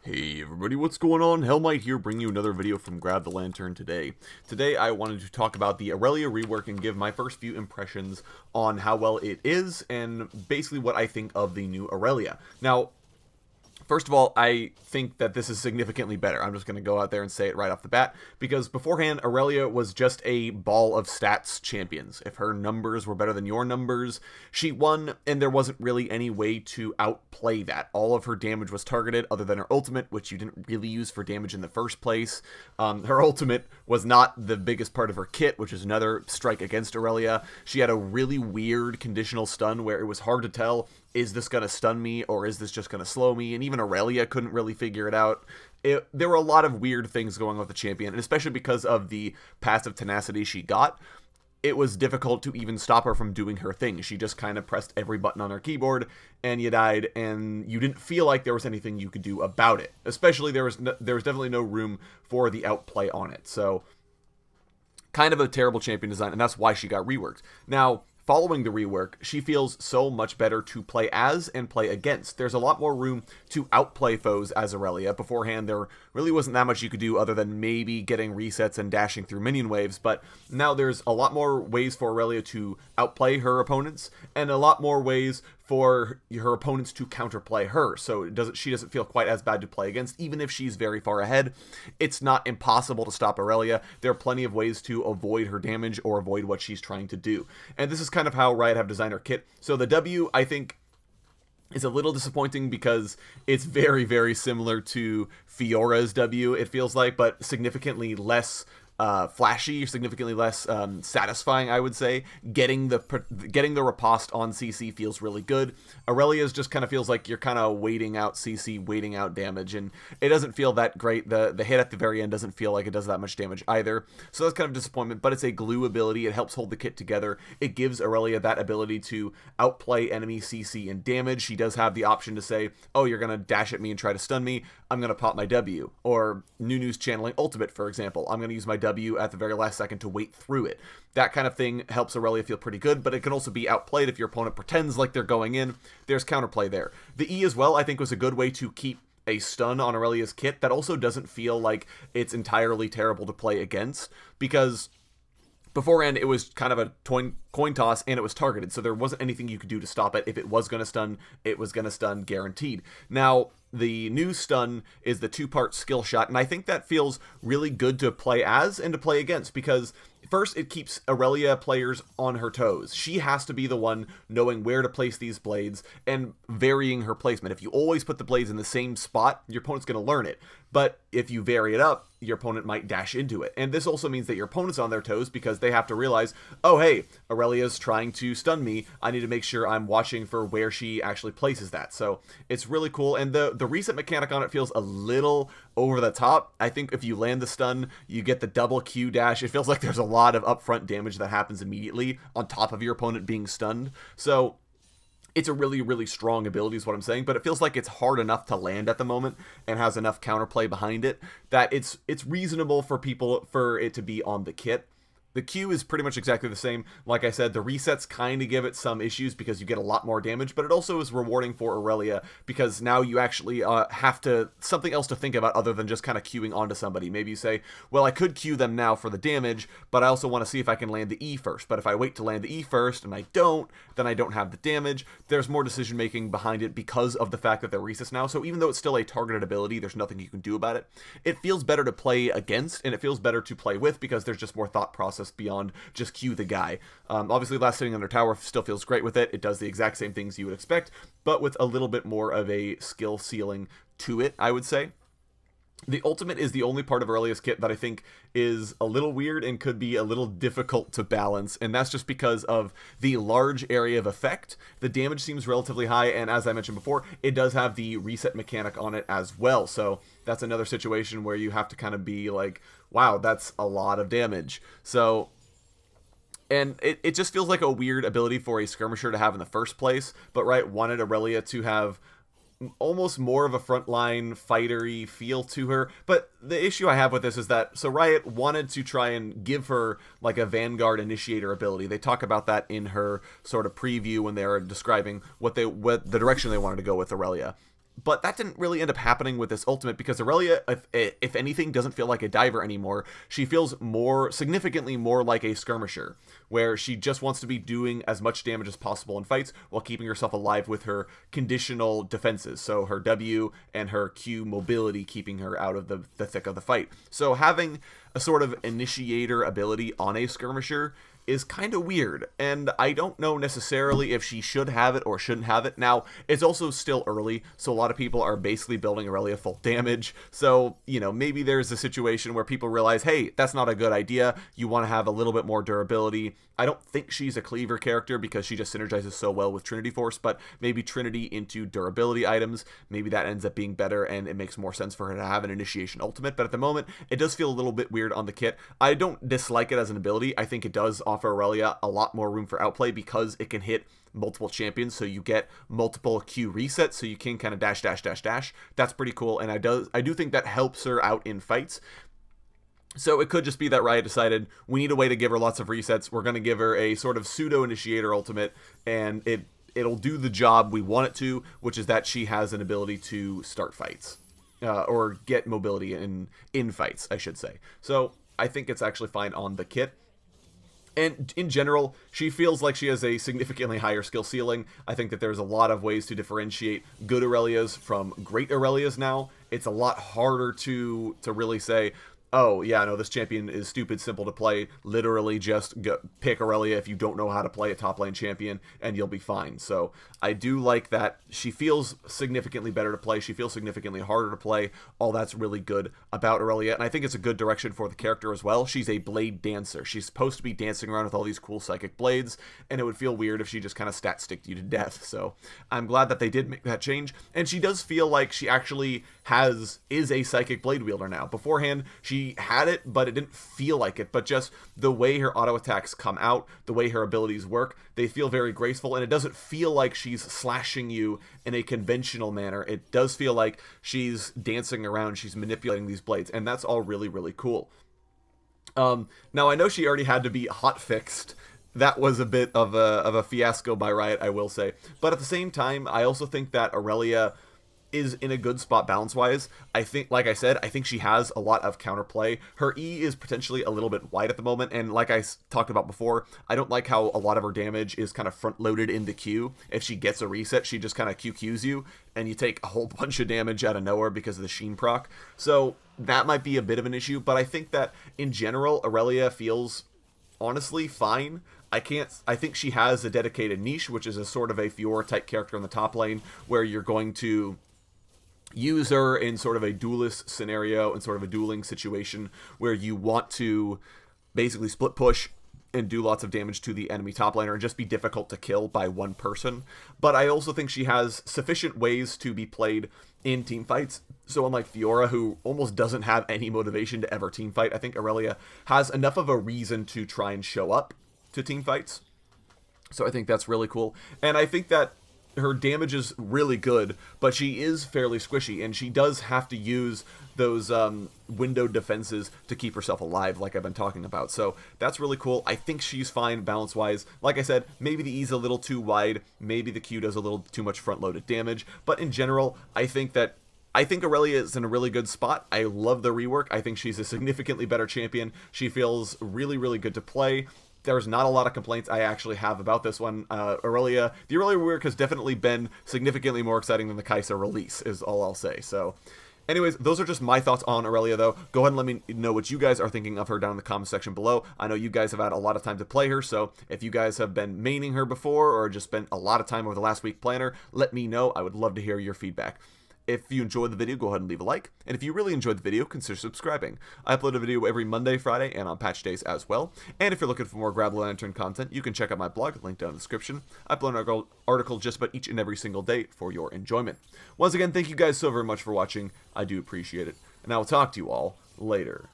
Hey everybody, what's going on? Hellmite here, bringing you another video from Grab the Lantern today. Today I wanted to talk about the Irelia rework and give my first few impressions on how well it is and basically what I think of the new Irelia. Now, first of all, I think that this is significantly better. I'm just going to go out there and say it right off the bat, because beforehand, Irelia was just a ball of stats champions. If her numbers were better than your numbers, she won, and there wasn't really any way to outplay that. All of her damage was targeted, other than her ultimate, which you didn't really use for damage in the first place. Her ultimate was not the biggest part of her kit, which is another strike against Irelia. She had a really weird conditional stun where it was hard to tell, is this going to stun me, or is this just going to slow me? And even Irelia couldn't really figure it out. There were a lot of weird things going on with the champion, and especially because of the passive tenacity she got, it was difficult to even stop her from doing her thing. She just kind of pressed every button on her keyboard, and you died, and you didn't feel like there was anything you could do about it. Especially, there was definitely no room for the outplay on it. So, kind of a terrible champion design, and that's why she got reworked. Now, following the rework, she feels so much better to play as and play against. There's a lot more room to outplay foes as Irelia. Beforehand, there really wasn't that much you could do other than maybe getting resets and dashing through minion waves, but now there's a lot more ways for Irelia to outplay her opponents, and a lot more ways for her opponents to counterplay her, so she doesn't feel quite as bad to play against, even if she's very far ahead. It's not impossible to stop Irelia. There are plenty of ways to avoid her damage or avoid what she's trying to do, and this is kind of how Riot have designed her kit. So the W, I think, is a little disappointing because it's very, very similar to Fiora's W, it feels like, but significantly less flashy, significantly less satisfying, I would say. Getting the riposte on CC feels really good. Irelia's just kind of feels like you're kind of waiting out CC, waiting out damage, and it doesn't feel that great. The hit at the very end doesn't feel like it does that much damage either, so that's kind of a disappointment, but it's a glue ability. It helps hold the kit together. It gives Irelia that ability to outplay enemy CC in damage. She does have the option to say, oh, you're going to dash at me and try to stun me, I'm going to pop my W. Or Nunu's channeling ultimate, for example. I'm going to use my W at the very last second to wait through it. That kind of thing helps Irelia feel pretty good, but it can also be outplayed if your opponent pretends like they're going in. There's counterplay there. The E as well, I think, was a good way to keep a stun on Irelia's kit that also doesn't feel like it's entirely terrible to play against, because beforehand, it was kind of a coin toss, and it was targeted, so there wasn't anything you could do to stop it. If it was going to stun, it was going to stun guaranteed. Now, the new stun is the two-part skill shot, and I think that feels really good to play as and to play against, because first, it keeps Irelia players on her toes. She has to be the one knowing where to place these blades and varying her placement. If you always put the blades in the same spot, your opponent's going to learn it. But if you vary it up, your opponent might dash into it. And this also means that your opponent's on their toes, because they have to realize, oh, hey, Irelia's trying to stun me. I need to make sure I'm watching for where she actually places that. So it's really cool. And the reset mechanic on it feels a little over the top. I think if you land the stun, you get the double Q dash. It feels like there's a lot of upfront damage that happens immediately on top of your opponent being stunned. So it's a really, really strong ability is what I'm saying, but it feels like it's hard enough to land at the moment and has enough counterplay behind it that it's reasonable for it to be on the kit. The Q is pretty much exactly the same. Like I said, the resets kind of give it some issues because you get a lot more damage, but it also is rewarding for Irelia because now you actually have something else to think about other than just kind of queuing onto somebody. Maybe you say, well, I could queue them now for the damage, but I also want to see if I can land the E first. But if I wait to land the E first and I don't, then I don't have the damage. There's more decision making behind it because of the fact that they're resets now. So even though it's still a targeted ability, there's nothing you can do about it. It feels better to play against, and it feels better to play with because there's just more thought process beyond just queue the guy. Obviously, Last Sitting Under Tower still feels great with it. It does the exact same things you would expect, but with a little bit more of a skill ceiling to it, I would say. The ultimate is the only part of Irelia's kit that I think is a little weird and could be a little difficult to balance, and that's just because of the large area of effect. The damage seems relatively high, and as I mentioned before, it does have the reset mechanic on it as well, so that's another situation where you have to kind of be like, wow, that's a lot of damage. So, and it just feels like a weird ability for a skirmisher to have in the first place, but Riot wanted Irelia to have almost more of a frontline fightery feel to her. But the issue I have with this is that, so Riot wanted to try and give her like a Vanguard initiator ability. They talk about that in her sort of preview when they are describing what the direction they wanted to go with Irelia. But that didn't really end up happening with this ultimate because Irelia, if anything, doesn't feel like a diver anymore. She feels significantly more like a skirmisher, where she just wants to be doing as much damage as possible in fights while keeping herself alive with her conditional defenses. So her W and her Q mobility keeping her out of the thick of the fight. So having a sort of initiator ability on a skirmisher is kind of weird, and I don't know necessarily if she should have it or shouldn't have it. Now, it's also still early, so a lot of people are basically building Irelia full damage, so, you know, maybe there's a situation where people realize, hey, that's not a good idea, you want to have a little bit more durability. I don't think she's a cleaver character because she just synergizes so well with Trinity Force, but maybe Trinity into durability items, maybe that ends up being better and it makes more sense for her to have an initiation ultimate, but at the moment, it does feel a little bit weird on the kit. I don't dislike it as an ability. I think it does offer Irelia a lot more room for outplay because it can hit multiple champions, so you get multiple Q resets, so you can kind of dash, dash, dash, dash. That's pretty cool, and I do think that helps her out in fights. So it could just be that Riot decided we need a way to give her lots of resets. We're going to give her a sort of pseudo-initiator ultimate, and it'll do the job we want it to, which is that she has an ability to start fights. Or get mobility in fights, I should say. So I think it's actually fine on the kit. And in general, she feels like she has a significantly higher skill ceiling. I think that there's a lot of ways to differentiate good Irelias from great Irelias now. It's a lot harder to really say, oh, yeah, no, this champion is stupid simple to play. Literally just pick Irelia if you don't know how to play a top lane champion, and you'll be fine. So I do like that she feels significantly better to play. She feels significantly harder to play. All that's really good about Irelia, and I think it's a good direction for the character as well. She's a blade dancer. She's supposed to be dancing around with all these cool psychic blades, and it would feel weird if she just kind of stat sticked you to death. So I'm glad that they did make that change, and she does feel like she actually is a psychic blade wielder now. Beforehand, she had it, but it didn't feel like it. But just the way her auto attacks come out, the way her abilities work, they feel very graceful, and it doesn't feel like she's slashing you in a conventional manner. It does feel like she's dancing around, she's manipulating these blades, and that's all really, really cool. Now, I know she already had to be hotfixed. That was a bit of a fiasco by Riot, I will say. But at the same time, I also think that Irelia is in a good spot balance-wise. I think, like I said, I think she has a lot of counterplay. Her E is potentially a little bit wide at the moment, and like I talked about before, I don't like how a lot of her damage is kind of front-loaded in the Q. If she gets a reset, she just kind of QQs you, and you take a whole bunch of damage out of nowhere because of the Sheen proc. So that might be a bit of an issue, but I think that, in general, Irelia feels, honestly, fine. I think she has a dedicated niche, which is a sort of a Fiora-type character in the top lane, where you're going to use her in sort of a duelist scenario, in sort of a dueling situation where you want to basically split push and do lots of damage to the enemy top laner and just be difficult to kill by one person. But I also think she has sufficient ways to be played in team fights. So unlike Fiora, who almost doesn't have any motivation to ever team fight, I think Irelia has enough of a reason to try and show up to team fights. So I think that's really cool. And I think that her damage is really good, but she is fairly squishy, and she does have to use those window defenses to keep herself alive, like I've been talking about. So that's really cool. I think she's fine balance-wise. Like I said, maybe the E's a little too wide, maybe the Q does a little too much front-loaded damage, but in general, I think Irelia is in a really good spot. I love the rework. I think she's a significantly better champion. She feels really, really good to play. There's not a lot of complaints I actually have about this one. The Irelia rework has definitely been significantly more exciting than the Kai'Sa release, is all I'll say. So, anyways, those are just my thoughts on Irelia, though. Go ahead and let me know what you guys are thinking of her down in the comment section below. I know you guys have had a lot of time to play her, so if you guys have been maining her before or just spent a lot of time over the last week playing her, let me know. I would love to hear your feedback. If you enjoyed the video, go ahead and leave a like. And if you really enjoyed the video, consider subscribing. I upload a video every Monday, Friday, and on patch days as well. And if you're looking for more Grab the Lantern content, you can check out my blog, linked down in the description. I upload an article just about each and every single day for your enjoyment. Once again, thank you guys so very much for watching. I do appreciate it. And I will talk to you all later.